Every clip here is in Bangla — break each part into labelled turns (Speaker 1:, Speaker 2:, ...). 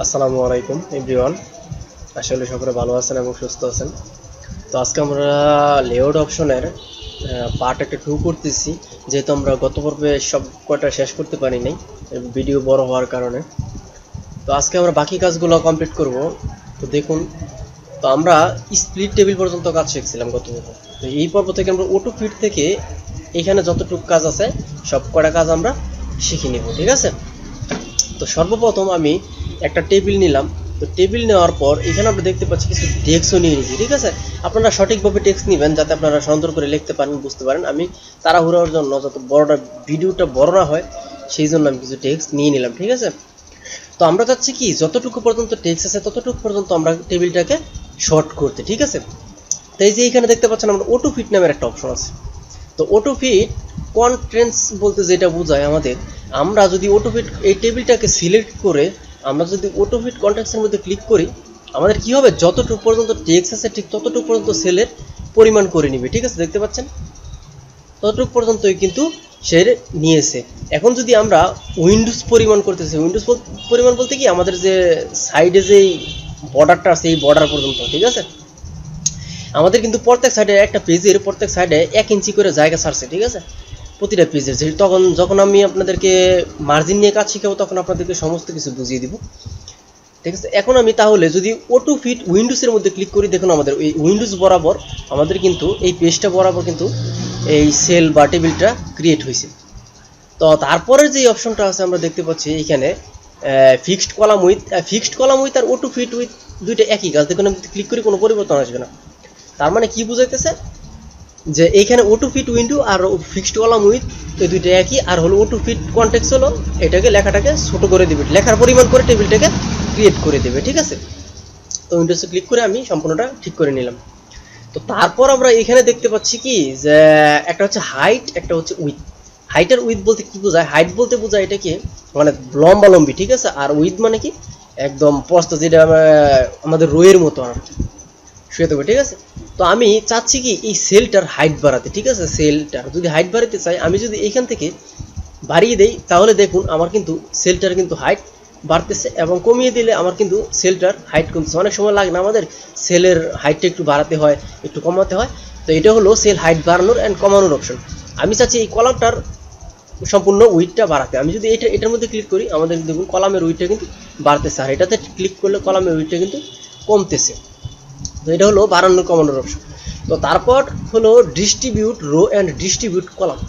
Speaker 1: আসসালামু আলাইকুম এভরিওয়ান। আসলে সকলে ভালো আছেন এবং সুস্থ আছেন। তো আজকে আমরা লেআউট অপশনের পার্ট-2 করতেছি, যেহেতু আমরা গত পর্বে সব কটা শেষ করতে পারি নাই ভিডিও বড় হওয়ার কারণে। তো আজকে আমরা বাকি কাজগুলো কমপ্লিট করব। তো দেখুন, তো আমরা স্প্লিট টেবিল পর্যন্ত কাজ শিখছিলাম গত পর্বে। তো এই পর্ব থেকে আমরা অটো ফিট থেকে এখানে যতটুকু কাজ আছে সব কটা কাজ আমরা শিখে নিব, ঠিক আছে? তো সর্বপ্রথম আমি একটা টেবিল নিলাম। তো টেবিল নেওয়ার পর এখানে আমরা দেখতে পাচ্ছি কিছু টেক্সটও নিয়ে নিয়েছি, ঠিক আছে? আপনারা সঠিকভাবে টেক্সট নেবেন যাতে আপনারা সুন্দর করে লিখতে পারেন, বুঝতে পারেন। আমি তাড়াহুড়োর জন্য যত বড়টা ভিডিওটা বড় না হয় সেই জন্য আমি কিছু টেক্সট নিয়ে নিলাম, ঠিক আছে? তো আমরা চাচ্ছি কি যতটুকু পর্যন্ত টেক্সট আছে ততটুকু পর্যন্ত আমরা টেবিলটাকে শর্ট করতে, ঠিক আছে? তো এই যে এখানে দেখতে পাচ্ছেন আমরা অটো ফিট নামের একটা অপশন আছে। তো অটো ফিট কন্ট্রেন্স বলতে যেটা বোঝায় আমাদের, আমরা যদি অটো ফিট এই টেবিলটাকে সিলেক্ট করে আমরা যদি অটো ফিট কন্ট্রাক্টসের মধ্যে ক্লিক করি, আমাদের কি হবে, যতটুকু পর্যন্ত টেক্সট আছে ঠিক ততটুকু পর্যন্ত সেলের পরিমাণ করে নিবে, ঠিক আছে? দেখতে পাচ্ছেন ততটুকু পর্যন্তই কিন্তু সে নিয়েছে। এখন যদি আমরা উইন্ডোজ পরিমাণ করতেছি, উইন্ডোজ পরিমাণ বলতে কি আমাদের যে সাইডে যেই বর্ডারটা আছে এই বর্ডার পর্যন্ত, ঠিক আছে? আমাদের কিন্তু প্রত্যেক সাইডে একটা পেজের প্রত্যেক সাইডে 1 ইঞ্চি করে জায়গা ছাড়ছে, ঠিক আছে? প্রতিটা পেজের যে যখন আমি আপনাদেরকে মার্জিন নিয়ে কাজ শিখাবো তখন আপনাদেরকে সমস্ত কিছু বুঝিয়ে দিব, ঠিক আছে? এখন আমি তাহলে যদি অটো ফিট উইন্ডোজের মধ্যে ক্লিক করি, দেখুন আমাদের এই উইন্ডোজ বরাবর আমাদের কিন্তু এই পেজটা বরাবর কিন্তু এই সেল বা টেবিলটা ক্রিয়েট হয়েছে। তো তারপরের যে অপশনটা আছে আমরা দেখতে পাচ্ছি এখানে ফিক্সড কলাম উইথ আর অটো ফিট উইথ দুইটা একই কাজ। দেখুন আমি ক্লিক করি কোনো পরিবর্তন আসবে না। তার মানে কি বুঝাইতেছে যে এইখানে অটো ফিট উইন্ডো আর ফিক্সড কলাম উইথ এই দুইটা একই, আর হলো অটো ফিট কনটেক্সট হলো এটাকে লেখাটাকে ছোট করে দিবে, লেখার পরিমাণ করে টেবিলটাকে ক্রিয়েট করে দেবে, ঠিক আছে? তো উইন্ডোজে ক্লিক করে আমি সম্পূর্ণটা ঠিক করে নিলাম। তো তারপর আমরা এখানে দেখতে পাচ্ছি কি যে একটা হচ্ছে হাইট, একটা হচ্ছে উইথ। হাইট আর উইথ বলতে কি বোঝায়? হাইট বলতে বোঝায় এটা কি মানে লম্বালম্বি, ঠিক আছে? আর উইথ মানে কি একদম প্রস্থ, যেটা আমাদের রোয়ের মতো আর কি শুয়ে দেবো, ঠিক আছে? তো আমি চাচ্ছি কি এই সেলটার হাইট বাড়াতে, ঠিক আছে? সেলটার যদি হাইট বাড়াতে চাই, আমি যদি এইখান থেকে বাড়িয়ে দেই তাহলে দেখুন আমার কিন্তু সেলটার কিন্তু হাইট বাড়তেছে, এবং কমিয়ে দিলে আমার কিন্তু সেলটার হাইট কমতেছে। অনেক সময় লাগে না আমাদের সেলের হাইটটা একটু বাড়াতে হয়, একটু কমাতে হয়। তো এটা হলো সেল হাইট বাড়ানোর অ্যান্ড কমানোর অপশন। আমি চাচ্ছি এই কলামটার সম্পূর্ণ উইথটা বাড়াতে। আমি যদি এটার মধ্যে ক্লিক করি, আমাদের দেখুন কলামের উইথটা কিন্তু বাড়তেছে, আর এটাতে ক্লিক করলে কলামের উইথটা কিন্তু কমতেছে। তো এটা হলো বাড়ানোর কমানোর অপশন। তো তারপর হলো distribute rho and distribute column.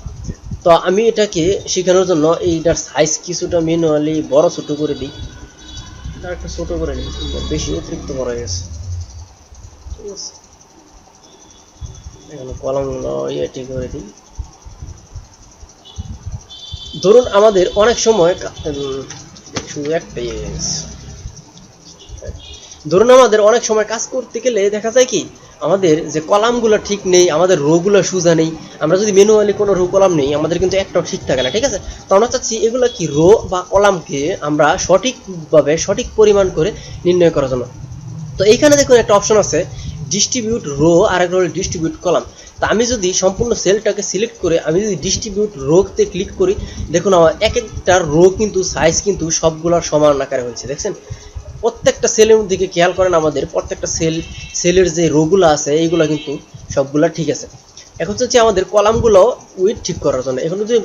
Speaker 1: তো আমি এটাকে শেখানোর জন্য এইটার সাইজ কিছুটা ম্যানুয়ালি বড় ছোট করে দিই, আর একটা ছোট করে নিই, বেশি অতিরিক্ত বড় হয়ে গেছে, ঠিক আছে? এখানে কলামগুলো ঠিক করে দিই। ধরুন আমাদের অনেক সময় শুধু একটাই ধরুন আমাদের অনেক সময় কাজ করতে গেলে দেখা যায় কি আমাদের যে কলামগুলো ঠিক নেই, আমাদের রোগুলো সোজা নেই। আমরা যদি ম্যানুয়ালি কোনো রো কলাম নেই, আমাদের কিন্তু একটাও ঠিক থাকে না, ঠিক আছে? তো আমরা চাচ্ছি এগুলো কি রো বা কলামকে আমরা সঠিকভাবে সঠিক পরিমাণ করে নির্ণয় করার জন্য। তো এইখানে দেখুন একটা অপশন আছে ডিস্ট্রিবিউট রো, আর একটা হলো ডিস্ট্রিবিউট কলাম। তা আমি যদি সম্পূর্ণ সেলটাকে সিলেক্ট করে আমি যদি ডিস্ট্রিবিউট রোতে ক্লিক করি, দেখুন আমার এক একটা রো কিন্তু সাইজ কিন্তু সবগুলোর সমান আকারে হয়েছে, দেখছেন? প্রত্যেকটা সেলের দিকে খেয়াল করেন, আমাদের প্রত্যেকটা সেলের যে রোগুলো আছে এইগুলো কিন্তু সবগুলা ঠিক আছে। এখন হচ্ছে আমাদের কলামগুলো উইথ ঠিক করার জন্য এখন যদি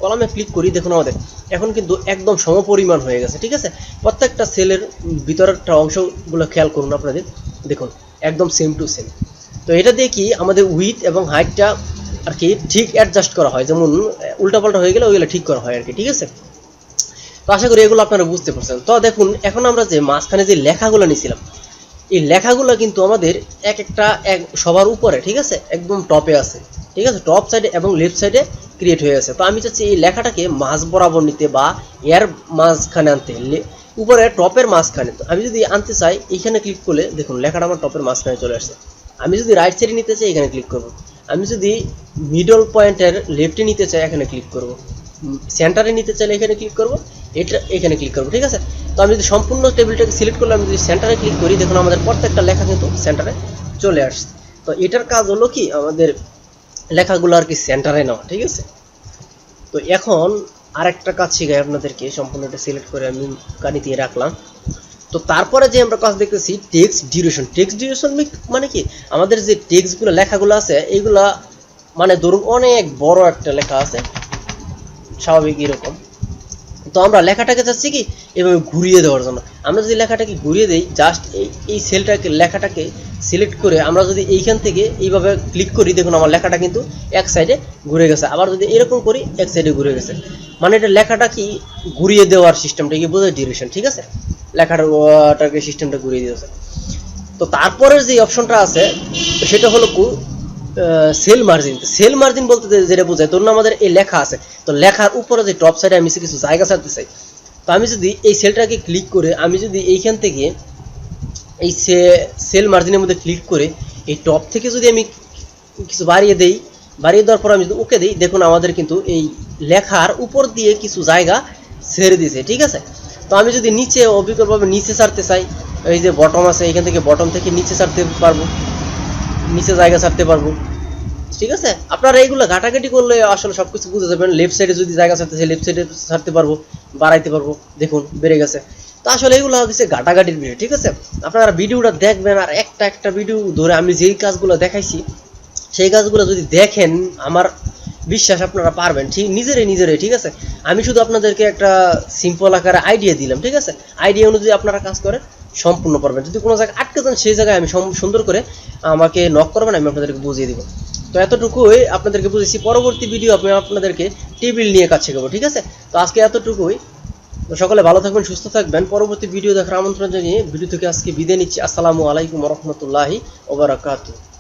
Speaker 1: কলামে ক্লিক করি, দেখুন আমাদের এখন কিন্তু একদম সমপরিমাণ হয়ে গেছে, ঠিক আছে? প্রত্যেকটা সেলের ভিতরেরটা অংশগুলো খেয়াল করুন আপনাদের, দেখুন একদম সেম টু সেম। তো এটা দিয়ে কি আমাদের উইথ এবং হাইটটা আর কি ঠিক অ্যাডজাস্ট করা হয়, যেমন উল্টাপাল্টা হয়ে গেলে ওইগুলো ঠিক করা হয় আর কি, ঠিক আছে? তো আশা করি এগুলো আপনারা বুঝতে পারছেন। তো দেখুন এখন আমরা যে মাঝখানে যে লেখাগুলো নিয়েছিলাম, এই লেখাগুলো কিন্তু আমাদের এক একটা সবার উপরে, ঠিক আছে? একদম টপে আছে, ঠিক আছে? টপ সাইডে এবং লেফট সাইডে ক্রিয়েট হয়ে আছে। তো আমি চাচ্ছি এই লেখাটাকে মাঝ বরাবর নিতে বা এর মাঝখানে আনতে, উপরে টপের মাঝখানে। তো আমি যদি আনতে চাই এইখানে ক্লিক করলে দেখুন লেখাটা আমার টপের মাঝখানে চলে আসছে। আমি যদি রাইট সাইডে নিতে চাই এখানে ক্লিক করব। আমি যদি মিডল পয়েন্টের লেফটে নিতে চাই এখানে ক্লিক করব। সেন্টারে নিতে চাইলে এখানে ক্লিক করব, এটা এখানে ক্লিক করব, ঠিক আছে? তো আমি যদি সম্পূর্ণ টেবিলটাকে সিলেক্ট করলে আমি যদি সেন্টারে ক্লিক করি, দেখুন আমাদের প্রত্যেকটা লেখা কিন্তু সেন্টারে চলে আসছে। তো এটার কাজ হলো কি আমাদের লেখাগুলো আর কি সেন্টারে নেওয়া, ঠিক আছে? তো এখন আরেকটা কাজ শিখাই আপনাদেরকে, সম্পূর্ণ এটা সিলেক্ট করে আমি কানি দিয়ে রাখলাম। তো তারপরে যে আমরা কাজ দেখতেছি টেক্সট ডিউরেশন। টেক্সট ডিউরেশন মানে কি, আমাদের যে টেক্সটগুলো লেখাগুলো আছে এইগুলা মানে ধরুন অনেক বড় একটা লেখা আছে স্বাভাবিক এরকম, তো আমরা লেখাটাকে চাচ্ছি কি এভাবে ঘুরিয়ে দেওয়ার জন্য। আমরা যদি লেখাটাকে ঘুরিয়ে দেই, জাস্ট এই সেলটাকে লেখাটাকে সিলেক্ট করে আমরা যদি এইখান থেকে এইভাবে ক্লিক করি, দেখুন আমার লেখাটা কিন্তু এক সাইডে ঘুরে গেছে। আবার যদি এরকম করি এক সাইডে ঘুরে গেছে, মানে এটা লেখাটা কি ঘুরিয়ে দেওয়ার সিস্টেমটাকে বোঝায় ডিউরেশন, ঠিক আছে, লেখাটাকে সিস্টেমটা ঘুরিয়ে দিয়েছে। তো তারপরের যে অপশনটা আছে সেটা হলো সেল মার্জিন। সেল মার্জিন বলতে যেটা বোঝায়, ধরুন আমাদের এই লেখা আছে, তো লেখার উপরে যে টপ সাইডে আমি কিছু জায়গা ছাড়তে চাই, তো আমি যদি এই সেলটাকে ক্লিক করে আমি যদি এইখান থেকে এই সেল মার্জিনের মধ্যে ক্লিক করে এই টপ থেকে যদি আমি কিছু বাড়িয়ে দেই, বাড়িয়ে দেওয়ার পর আমি যদি ওকে দিই, দেখুন আমাদের কিন্তু এই লেখার উপর দিয়ে কিছু জায়গা ছেড়ে দিয়েছে, ঠিক আছে। তো আমি যদি নিচে অবিকল্পভাবে নিচে ছাড়তে চাই, এই যে বটম আছে, এখান থেকে বটম থেকে নিচে ছাড়তে পারবো, নিচে জায়গা ছাড়তে পারবো, ঠিক আছে। আপনারা এইগুলো ঘাটাঘাটি করলে আসলে সবকিছু বুঝে যাবেন। লেফট সাইডে যদি জায়গা ছাড়তে চাই লেফট সাইডে ছাড়তে পারবো, বাড়াইতে পারবো, দেখুন বেড়ে গেছে। তো আসলে এইগুলো হচ্ছে ঘাটাঘাটির বিষয়, ঠিক আছে। আপনারা ভিডিওটা দেখবেন আর একটা একটা ভিডিও ধরে আমি যেই কাজগুলো দেখাইছি সেই কাজগুলো যদি দেখেন, আমার বিশ্বাস আপনারা পারবেন ঠিক নিজেরাই, ঠিক আছে। আমি শুধু আপনাদেরকে একটা সিম্পল আকারে আইডিয়া দিলাম, ঠিক আছে। আইডিয়া অনুযায়ী আপনারা কাজ করেন, সম্পূর্ণ পারবেন। যদি কোনো জায়গায় আটকে যান সেই জায়গায় আমি সুন্দর করে আমাকে নক করবেন, আমি আপনাদেরকে বুঝিয়ে দিব। তো এতটুকুই আপনাদেরকে বুঝেছি। পরবর্তী ভিডিও আমি আপনাদেরকে টেবিল নিয়ে কাজ শেখাবো, ঠিক আছে। তো আজকে এতটুকুই। তো সকলে ভালো থাকবেন, সুস্থ থাকবেন। পরবর্তী ভিডিও দেখার আমন্ত্রণ জানিয়ে ভিডিও থেকে আজকে বিদায় নিচ্ছি। আসসালামু আলাইকুম ওয়া রাহমাতুল্লাহি ওয়া বারাকাতুহু।